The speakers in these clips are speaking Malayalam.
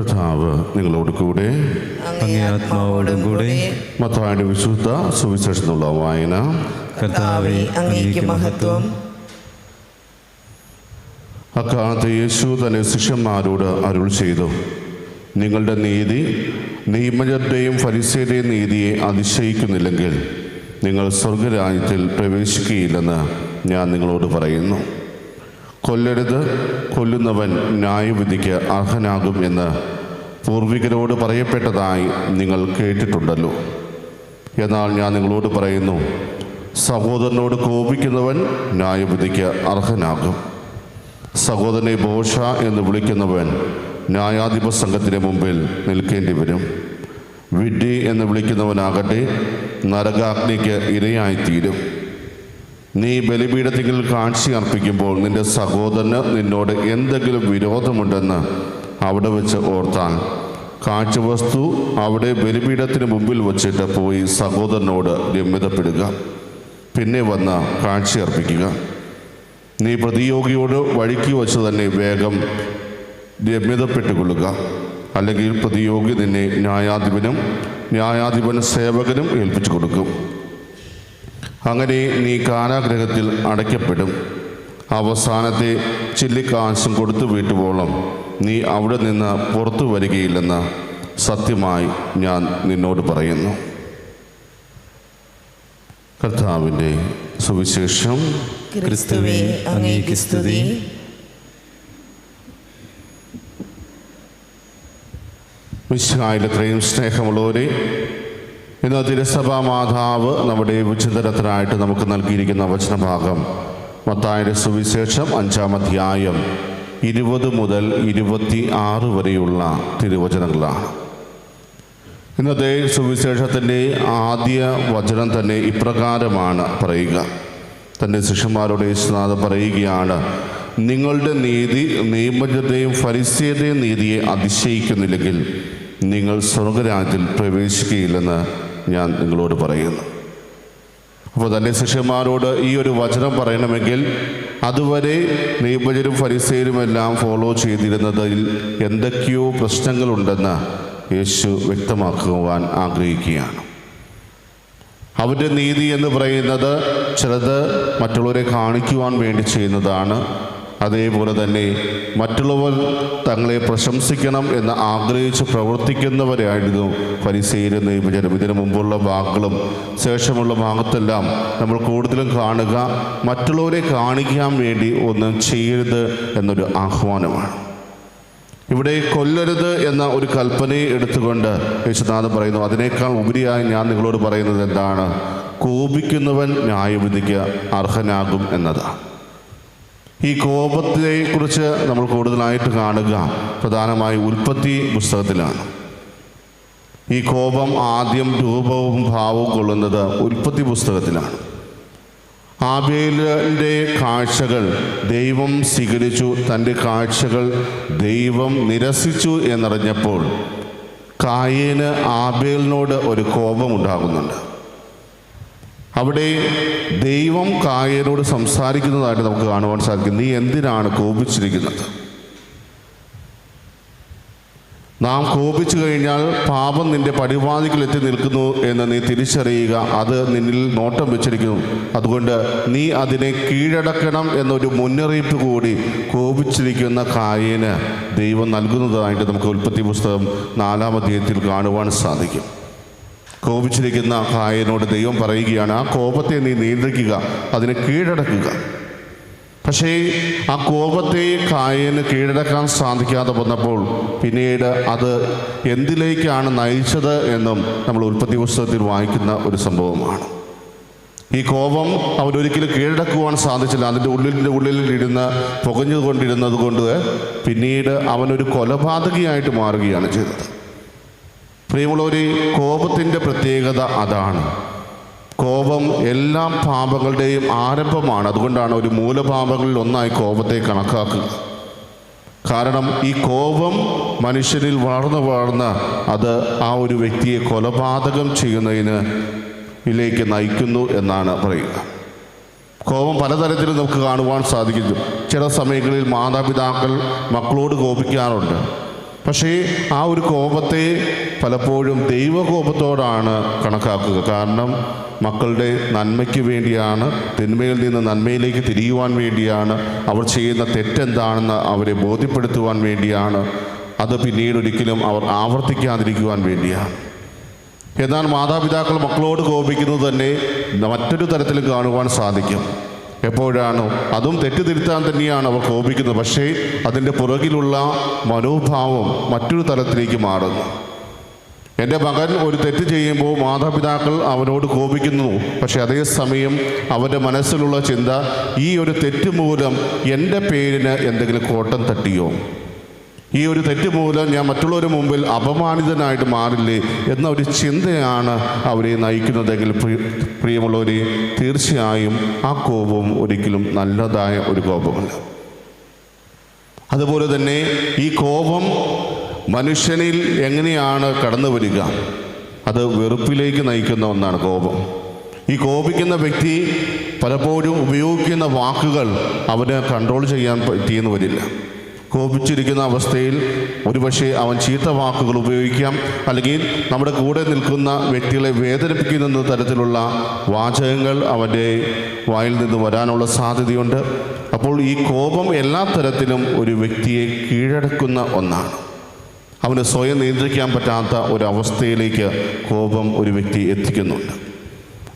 കർത്താവ് നിങ്ങളോട് കൂടെ, അങ്ങേ ആത്മാവോടും കൂടെ. മത്തായിയുടെ വിശുദ്ധ സുവിശേഷത്തിനുള്ള വായന. കർത്താവേ, അങ്ങേക്ക് മഹത്വം. അക്കാലത്ത് യേശു തന്റെ ശിഷ്യന്മാരോട് അരുൾ ചെയ്തു, നിങ്ങളുടെ നീതി നിയമജ്ഞരുടെയും ഫരിസേരുടെയും നീതിയെ അതിശയിക്കുന്നില്ലെങ്കിൽ നിങ്ങൾ സ്വർഗരാജ്യത്തിൽ പ്രവേശിക്കുകയില്ലെന്ന് ഞാൻ നിങ്ങളോട് പറയുന്നു. കൊല്ലരുത്, കൊല്ലുന്നവൻ ന്യായവിധിക്ക് അർഹനാകും എന്ന് പൂർവികരോട് പറയപ്പെട്ടതായി നിങ്ങൾ കേട്ടിട്ടുണ്ടല്ലോ. എന്നാൽ ഞാൻ നിങ്ങളോട് പറയുന്നു, സഹോദരനോട് കോപിക്കുന്നവൻ ന്യായവിധിക്ക് അർഹനാകും. സഹോദരനെ ബോഷ എന്ന് വിളിക്കുന്നവൻ ന്യായാധിപ സംഘത്തിന് മുമ്പിൽ നിൽക്കേണ്ടി വരും. വിഡ്ഢി എന്ന് വിളിക്കുന്നവനാകട്ടെ നരകാഗ്നിക്ക് ഇരയായിത്തീരും. നീ ബലിപീഠത്തിൽ കാഴ്ച അർപ്പിക്കുമ്പോൾ നിന്റെ സഹോദരന് നിന്നോട് എന്തെങ്കിലും വിരോധമുണ്ടെന്ന് അവിടെ വെച്ച് ഓർത്താൽ കാഴ്ചവസ്തു അവിടെ ബലിപീഠത്തിന് മുമ്പിൽ വച്ചിട്ട് പോയി സഹോദരനോട് രമ്യതപ്പെടുക, പിന്നെ വന്ന് കാഴ്ച അർപ്പിക്കുക. നീ പ്രതിയോഗിയോട് വഴിക്ക് വച്ച് തന്നെ വേഗം രമ്യതപ്പെട്ടുകൊള്ളുക, അല്ലെങ്കിൽ പ്രതിയോഗി നിന്നെ ന്യായാധിപൻ സേവകനും ഏൽപ്പിച്ചു കൊടുക്കും. അങ്ങനെ നീ കാരാഗൃഹത്തിൽ അടയ്ക്കപ്പെടും. അവസാനത്തെ ചില്ലിക്കാശും കൊടുത്തു വീട്ടുവോളം നീ അവിടെ നിന്ന് പുറത്തു വരികയില്ലെന്ന് സത്യമായി ഞാൻ നിന്നോട് പറയുന്നു. കർത്താവിൻ്റെ സുവിശേഷം. ക്രിസ്തുവേ, അങ്ങേക്ക് സ്തുതി. മിശിഹായിലത്രയും സ്നേഹമുള്ളവരെ, ഇന്ന് തിരുസഭാ മാതാവ് നമ്മുടെ വിചിന്തനത്തിനായിട്ട് നമുക്ക് നൽകിയിരിക്കുന്ന വചനഭാഗം മത്തായിയുടെ സുവിശേഷം 5-ാം അധ്യായം 20 മുതൽ 26 വരെയുള്ള തിരുവചനങ്ങളാണ്. ഇന്നത്തെ സുവിശേഷത്തിൻ്റെ ആദ്യ വചനം തന്നെ ഇപ്രകാരമാണ് പറയുക. തൻ്റെ ശിഷ്യന്മാരോട് യേശുനാഥൻ പറയുകയാണ്, നിങ്ങളുടെ നീതി നിയമജ്ഞരുടെയും ഫരിസേരുടെയും നീതിയെ അതിശയിക്കുന്നില്ലെങ്കിൽ നിങ്ങൾ സ്വർഗരാജ്യത്തിൽ പ്രവേശിക്കുകയില്ലെന്ന് ഞാൻ നിങ്ങളോട് പറയുന്നു. അപ്പോൾ തൻ്റെ ശിഷ്യന്മാരോട് ഈ ഒരു വചനം പറയണമെങ്കിൽ അതുവരെ നിയമജ്ഞരും ഫരിസേരുമെല്ലാം ഫോളോ ചെയ്തിരുന്നതിൽ എന്തൊക്കെയോ പ്രശ്നങ്ങളുണ്ടെന്ന് യേശു വ്യക്തമാക്കുവാൻ ആഗ്രഹിക്കുകയാണ്. അവരുടെ നീതി എന്ന് പറയുന്നത് ചിലത് മറ്റുള്ളവരെ കാണിക്കുവാൻ വേണ്ടി ചെയ്യുന്നതാണ്. അതേപോലെ തന്നെ മറ്റുള്ളവർ തങ്ങളെ പ്രശംസിക്കണം എന്ന് ആഗ്രഹിച്ച് പ്രവർത്തിക്കുന്നവരായിരുന്നു ഫരിസേയരും നിയമജ്ഞരും. ഇതിനു മുമ്പുള്ള ഭാഗങ്ങളും ശേഷമുള്ള ഭാഗത്തെല്ലാം നമ്മൾ കൂടുതലും കാണുക മറ്റുള്ളവരെ കാണിക്കാൻ വേണ്ടി ഒന്നും ചെയ്യരുത് എന്നൊരു ആഹ്വാനമാണ്. ഇവിടെ കൊല്ലരുത് എന്ന ഒരു കൽപ്പനയെ എടുത്തുകൊണ്ട് യേശുനാഥൻ പറയുന്നു, അതിനേക്കാൾ ഉപരിയായി ഞാൻ നിങ്ങളോട് പറയുന്നത് എന്താണ്? കോപിക്കുന്നവൻ ന്യായവിധിക്ക് അർഹനാകും എന്നതാണ്. ഈ കോപത്തെക്കുറിച്ച് നമ്മൾ കൂടുതലായിട്ട് കാണുക പ്രധാനമായി ഉൽപ്പത്തി പുസ്തകത്തിലാണ്. ഈ കോപം ആദ്യം രൂപവും ഭാവവും കൊള്ളുന്നത് ഉൽപ്പത്തി പുസ്തകത്തിലാണ്. ആബേലിൻ്റെ കാഴ്ചകൾ ദൈവം സ്വീകരിച്ചു, തൻ്റെ കാഴ്ചകൾ ദൈവം നിരസിച്ചു എന്നറിഞ്ഞപ്പോൾ കായേന് ആബേലിനോട് ഒരു കോപമുണ്ടാകുന്നുണ്ട്. അവിടെ ദൈവം കായേനോട് സംസാരിക്കുന്നതായിട്ട് നമുക്ക് കാണുവാൻ സാധിക്കും. നീ എന്തിനാണ് കോപിച്ചിരിക്കുന്നത്? നാം കോപിച്ചു കഴിഞ്ഞാൽ പാപം നിന്റെ പടിവാതിക്കൽ എത്തി നിൽക്കുന്നു എന്ന് നീ തിരിച്ചറിയുക. അത് നിന്നിൽ നോട്ടം വെച്ചിരിക്കുന്നു. അതുകൊണ്ട് നീ അതിനെ കീഴടക്കണം എന്നൊരു മുന്നറിയിപ്പ് കൂടി കോപിച്ചിരിക്കുന്ന കായേന് ദൈവം നൽകുന്നതായിട്ട് നമുക്ക് ഉൽപ്പത്തി പുസ്തകം 4-ാം അധ്യായത്തിൽ കാണുവാൻ സാധിക്കും. കോപിച്ചിരിക്കുന്ന കായേനോട് ദൈവം പറയുകയാണ്, ആ കോപത്തെ നീ നിയന്ത്രിക്കുക, അതിനെ കീഴടക്കുക. പക്ഷേ ആ കോപത്തെ കായേന് കീഴടക്കാൻ സാധിക്കാതെ വന്നപ്പോൾ പിന്നീട് അത് എന്തിലേക്കാണ് നയിച്ചത് എന്നും നമ്മൾ ഉൽപ്പത്തി പുസ്തകത്തിൽ വായിക്കുന്ന ഒരു സംഭവമാണ്. ഈ കോപം അവനൊരിക്കലും കീഴടക്കുവാൻ സാധിച്ചില്ല. അതിൻ്റെ ഉള്ളിലിരുന്ന് പുകഞ്ഞുകൊണ്ടിരുന്നത് കൊണ്ട് പിന്നീട് അവനൊരു കൊലപാതകിയായിട്ട് മാറുകയാണ് ചെയ്തത്. പ്രിയമുള്ളവരെ, കോപത്തിൻ്റെ പ്രത്യേകത അതാണ്. കോപം എല്ലാ പാപങ്ങളുടെയും ആരംഭമാണ്. അതുകൊണ്ടാണ് ഒരു മൂലപാപങ്ങളിൽ ഒന്നായി കോപത്തെ കണക്കാക്കുക. കാരണം ഈ കോപം മനുഷ്യനിൽ വളർന്ന് അത് ആ ഒരു വ്യക്തിയെ കൊലപാതകം ചെയ്യുന്നതിലേക്ക് നയിക്കുന്നു എന്നാണ് പറയുക. കോപം പലതരത്തിലും നമുക്ക് കാണുവാൻ സാധിക്കുന്നു. ചില സമയങ്ങളിൽ മാതാപിതാക്കൾ മക്കളോട് കോപിക്കാറുണ്ട്. പക്ഷേ ആ ഒരു കോപത്തെ പലപ്പോഴും ദൈവകോപത്തോടാണ് കണക്കാക്കുക. കാരണം മക്കളുടെ നന്മയ്ക്ക് വേണ്ടിയാണ്, തിന്മയിൽ നിന്ന് നന്മയിലേക്ക് തിരിയുവാൻ വേണ്ടിയാണ്, അവർ ചെയ്യുന്ന തെറ്റെന്താണെന്ന് അവരെ ബോധ്യപ്പെടുത്തുവാൻ വേണ്ടിയാണ്, അത് പിന്നീട് ഒരിക്കലും അവർ ആവർത്തിക്കാതിരിക്കുവാൻ വേണ്ടിയാണ്. എന്നാൽ മാതാപിതാക്കൾ മക്കളോട് കോപിക്കുന്നത് തന്നെ മറ്റൊരു തരത്തിൽ കാണുവാൻ സാധിക്കും. എപ്പോഴാണോ അതും തെറ്റുതിരുത്താൻ തന്നെയാണ് അവർ കോപിക്കുന്നത്, പക്ഷേ അതിൻ്റെ പുറകിലുള്ള മനോഭാവം മറ്റൊരു തലത്തിലേക്ക് മാറുന്നു. എൻ്റെ മകൻ ഒരു തെറ്റ് ചെയ്യുമ്പോൾ മാതാപിതാക്കൾ അവനോട് കോപിക്കുന്നു, പക്ഷേ അതേസമയം അവൻ്റെ മനസ്സിലുള്ള ചിന്ത, ഈ ഒരു തെറ്റ് മൂലം എൻ്റെ പേരിന് എന്തെങ്കിലും കോട്ടം തട്ടിയോ, ഈ ഒരു തെറ്റ് മൂലം ഞാൻ മറ്റുള്ളവരുടെ മുമ്പിൽ അപമാനിതനായിട്ട് മാറില്ലേ എന്ന ഒരു ചിന്തയാണ് അവരെ നയിക്കുന്നതെങ്കിൽ പ്രിയമുള്ളവരെ, തീർച്ചയായും ആ കോപം ഒരിക്കലും നല്ലതായ ഒരു കോപമല്ല. അതുപോലെ തന്നെ ഈ കോപം മനുഷ്യനിൽ എങ്ങനെയാണ് കടന്നു വരിക? അത് വെറുപ്പിലേക്ക് നയിക്കുന്ന ഒന്നാണ് കോപം. ഈ കോപിക്കുന്ന വ്യക്തി പലപ്പോഴും ഉപയോഗിക്കുന്ന വാക്കുകൾ അവന് കൺട്രോൾ ചെയ്യാൻ പറ്റിയെന്ന് വരില്ല. കോപിച്ചിരിക്കുന്ന അവസ്ഥയിൽ ഒരുപക്ഷെ അവൻ ചീത്ത വാക്കുകൾ ഉപയോഗിക്കാം, അല്ലെങ്കിൽ നമ്മുടെ കൂടെ നിൽക്കുന്ന വ്യക്തികളെ വേദനിപ്പിക്കുന്ന തരത്തിലുള്ള വാചകങ്ങൾ അവൻ്റെ വായിൽ നിന്ന് വരാനുള്ള സാധ്യതയുണ്ട്. അപ്പോൾ ഈ കോപം എല്ലാ തരത്തിലും ഒരു വ്യക്തിയെ കീഴടക്കുന്ന ഒന്നാണ്. അവന് സ്വയം നിയന്ത്രിക്കാൻ പറ്റാത്ത ഒരവസ്ഥയിലേക്ക് കോപം ഒരു വ്യക്തിയെ എത്തിക്കുന്നുണ്ട്.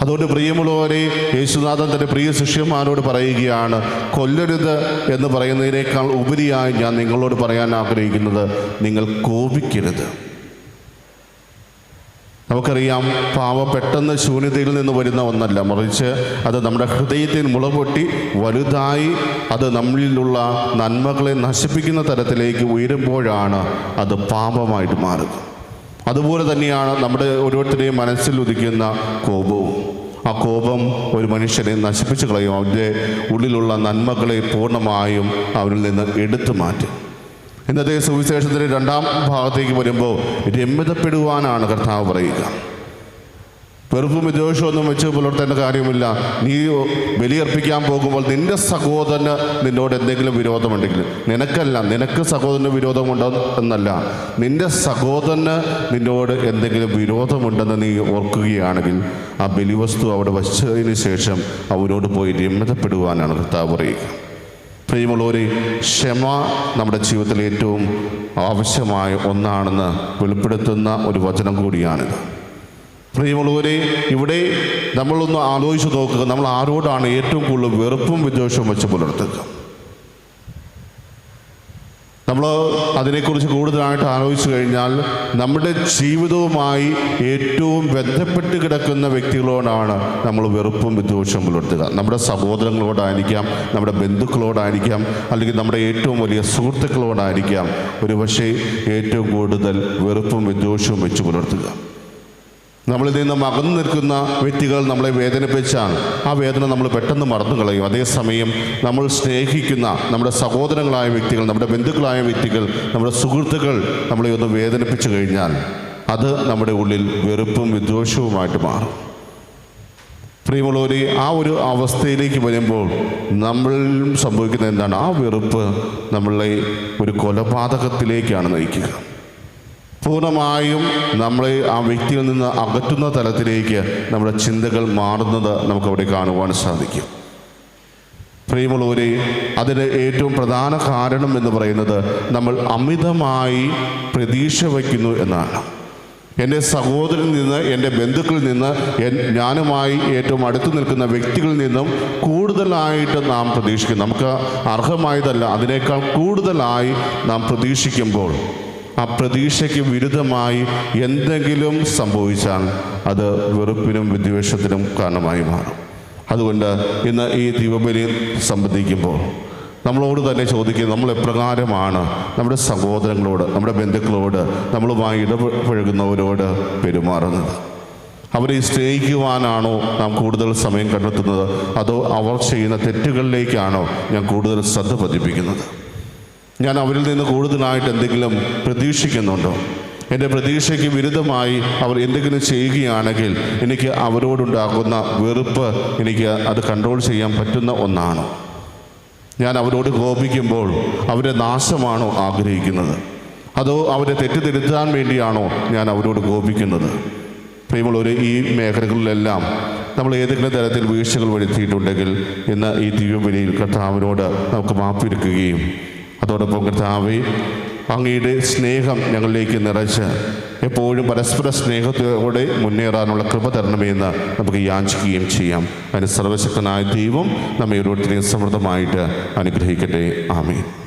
അതുകൊണ്ട് പ്രിയമുള്ളവരെ, യേശുനാഥൻ തൻ്റെ പ്രിയ ശിഷ്യന്മാരോട് പറയുകയാണ്, കൊല്ലരുത് എന്ന് പറയുന്നതിനേക്കാൾ ഉപരിയായി ഞാൻ നിങ്ങളോട് പറയാൻ ആഗ്രഹിക്കുന്നത്, നിങ്ങൾ കോപിക്കരുത്. നമുക്കറിയാം, പാവം പെട്ടെന്ന് ശൂന്യതയിൽ നിന്ന് വരുന്ന ഒന്നല്ല, മറിച്ച് അത് നമ്മുടെ ഹൃദയത്തിൽ മുളപൊട്ടി വലുതായി അത് നമ്മളിലുള്ള നന്മകളെ നശിപ്പിക്കുന്ന തരത്തിലേക്ക് ഉയരുമ്പോഴാണ് അത് പാപമായിട്ട് മാറുക. അതുപോലെ തന്നെയാണ് നമ്മുടെ ഓരോരുത്തരുടെയും മനസ്സിൽ ഉദിക്കുന്ന കോപവും. ആ കോപം ഒരു മനുഷ്യനെ നശിപ്പിച്ച് കളയും, അവൻ്റെ ഉള്ളിലുള്ള നന്മകളെ പൂർണ്ണമായും അവരിൽ നിന്ന് എടുത്തു മാറ്റും. ഇന്നത്തെ സുവിശേഷത്തിൻ്റെ 2-ാം ഭാഗത്തേക്ക് വരുമ്പോൾ രമ്യതപ്പെടുവാനാണ് കർത്താവ് പറയുക. വെറുപ്പും വിദ്വേഷമൊന്നും വെച്ച് പുലർത്തേണ്ട കാര്യമില്ല. നീ ബലിയർപ്പിക്കാൻ പോകുമ്പോൾ നിന്റെ സഹോദരന് നിന്നോട് എന്തെങ്കിലും വിരോധമുണ്ടെങ്കിൽ, നിനക്കല്ല, നിനക്ക് സഹോദരന് വിരോധമുണ്ടോ എന്നല്ല, നിന്റെ സഹോദരന് നിന്നോട് എന്തെങ്കിലും വിരോധമുണ്ടെന്ന് നീ ഓർക്കുകയാണെങ്കിൽ ആ ബലിവസ്തു അവിടെ വച്ചതിന് ശേഷം അവരോട് പോയി രമ്യതപ്പെടുവാനാണ് കർത്താവ് പറയുക. പ്രിയമുള്ളവരെ, ക്ഷമ നമ്മുടെ ജീവിതത്തിൽ ഏറ്റവും ആവശ്യമായ ഒന്നാണെന്ന് വെളിപ്പെടുത്തുന്ന ഒരു വചനം കൂടിയാണിത്. പ്രിയമുള്ളവരെ, ഇവിടെ നമ്മളൊന്ന് ആലോചിച്ച് നോക്കുക, നമ്മൾ ആരോടാണ് ഏറ്റവും കൂടുതൽ വെറുപ്പും വിദ്വേഷവും വെച്ച് പുലർത്തുക? നമ്മൾ അതിനെക്കുറിച്ച് കൂടുതലായിട്ട് ആലോചിച്ച് കഴിഞ്ഞാൽ നമ്മുടെ ജീവിതവുമായി ഏറ്റവും ബന്ധപ്പെട്ട് കിടക്കുന്ന വ്യക്തികളോടാണ് നമ്മൾ വെറുപ്പും വിദ്വേഷവും പുലർത്തുക. നമ്മുടെ സഹോദരങ്ങളോടായിരിക്കാം, നമ്മുടെ ബന്ധുക്കളോടായിരിക്കാം, അല്ലെങ്കിൽ നമ്മുടെ ഏറ്റവും വലിയ സുഹൃത്തുക്കളോടായിരിക്കാം ഒരുപക്ഷെ ഏറ്റവും കൂടുതൽ വെറുപ്പും വിദ്വേഷവും വെച്ച് പുലർത്തുക. നമ്മളിൽ നിന്ന് അകന്നു നിൽക്കുന്ന വ്യക്തികൾ നമ്മളെ വേദനിപ്പിച്ചാൽ ആ വേദന നമ്മൾ പെട്ടെന്ന് മറന്നു കളയും. അതേസമയം നമ്മൾ സ്നേഹിക്കുന്ന നമ്മുടെ സഹോദരങ്ങളായ വ്യക്തികൾ, നമ്മുടെ ബന്ധുക്കളായ വ്യക്തികൾ, നമ്മുടെ സുഹൃത്തുക്കൾ നമ്മളെ ഒന്ന് വേദനിപ്പിച്ചു കഴിഞ്ഞാൽ അത് നമ്മുടെ ഉള്ളിൽ വെറുപ്പും വിദ്വേഷവുമായിട്ട് മാറും. പ്രിയമുള്ളവരെ, ആ ഒരു അവസ്ഥയിലേക്ക് വരുമ്പോൾ നമ്മൾ സംഭവിക്കുന്നത് എന്താണ്? ആ വെറുപ്പ് നമ്മളെ ഒരു കൊലപാതകത്തിലേക്കാണ് നയിക്കുക. പൂർണ്ണമായും നമ്മളെ ആ വ്യക്തിയിൽ നിന്ന് അകറ്റുന്ന തലത്തിലേക്ക് നമ്മുടെ ചിന്തകൾ മാറുന്നത് നമുക്കവിടെ കാണുവാൻ സാധിക്കും. പ്രിയമുള്ളവരെ, അതിന് ഏറ്റവും പ്രധാന കാരണം എന്ന് പറയുന്നത് നമ്മൾ അമിതമായി പ്രതീക്ഷ വയ്ക്കുന്നു എന്നാണ്. എൻ്റെ സഹോദരനിൽ നിന്ന്, എൻ്റെ ബന്ധുക്കളിൽ നിന്ന്, ഞാനുമായി ഏറ്റവും അടുത്ത് നിൽക്കുന്ന വ്യക്തികളിൽ നിന്നും കൂടുതലായിട്ട് നാം പ്രതീക്ഷിക്കും. നമുക്ക് അർഹമായതല്ല, അതിനേക്കാൾ കൂടുതലായി നാം പ്രതീക്ഷിക്കുമ്പോൾ ആ പ്രതീക്ഷയ്ക്ക് വിരുദ്ധമായി എന്തെങ്കിലും സംഭവിച്ചാൽ അത് വെറുപ്പിനും വിദ്വേഷത്തിനും കാരണമായി മാറും. അതുകൊണ്ട് ഇന്ന് ഈ ദീപബലി സംബന്ധിക്കുമ്പോൾ നമ്മളോട് തന്നെ ചോദിക്കുന്നത്, നമ്മൾ എപ്രകാരമാണ് നമ്മുടെ സഹോദരങ്ങളോട്, നമ്മുടെ ബന്ധുക്കളോട്, നമ്മളുമായി ഇടപഴകുന്നവരോട് പെരുമാറുന്നത്? അവരെ സ്നേഹിക്കുവാനാണോ നാം കൂടുതൽ സമയം കണ്ടെത്തുന്നത്, അതോ അവർ ചെയ്യുന്ന തെറ്റുകളിലേക്കാണോ ഞാൻ കൂടുതൽ ശ്രദ്ധ പതിപ്പിക്കുന്നത്? ഞാൻ അവരിൽ നിന്ന് കൂടുതലായിട്ട് എന്തെങ്കിലും പ്രതീക്ഷിക്കുന്നുണ്ടോ? എൻ്റെ പ്രതീക്ഷയ്ക്ക് വിരുദ്ധമായി അവർ എന്തെങ്കിലും ചെയ്യുകയാണെങ്കിൽ എനിക്ക് അവരോടുണ്ടാകുന്ന വെറുപ്പ് എനിക്ക് അത് കൺട്രോൾ ചെയ്യാൻ പറ്റുന്ന ഒന്നാണോ? ഞാൻ അവരോട് കോപിക്കുമ്പോൾ അവരുടെ നാശമാണോ ആഗ്രഹിക്കുന്നത്? അതോ അവരെ തെറ്റിദ്ധരുത്താൻ വേണ്ടിയാണോ ഞാൻ അവരോട് കോപിക്കുന്നത്? പ്രിയമുള്ളവരെ, ഈ മേഖലകളിലെല്ലാം നമ്മൾ ഏതെങ്കിലും തരത്തിൽ വീഴ്ചകൾ വരുത്തിയിട്ടുണ്ടെങ്കിൽ ഇന്ന് ഈ ദിവ്യബലിയിൽ കർത്താവിനോട് നമുക്ക് മാപ്പിരക്കുകയും അതോടൊപ്പം കർത്താവേ, അങ്ങയുടെ സ്നേഹം ഞങ്ങളിലേക്ക് നിറച്ച് എപ്പോഴും പരസ്പര സ്നേഹത്തോടെ മുന്നേറാനുള്ള കൃപ തരണമെന്ന് നമുക്ക് യാചിക്കുകയും ചെയ്യാം. അതിന് സർവശക്തനായ ദൈവം നമ്മെ ഓരോരുത്തരെയും സമൃദ്ധമായിട്ട് അനുഗ്രഹിക്കട്ടെ. ആമേൻ.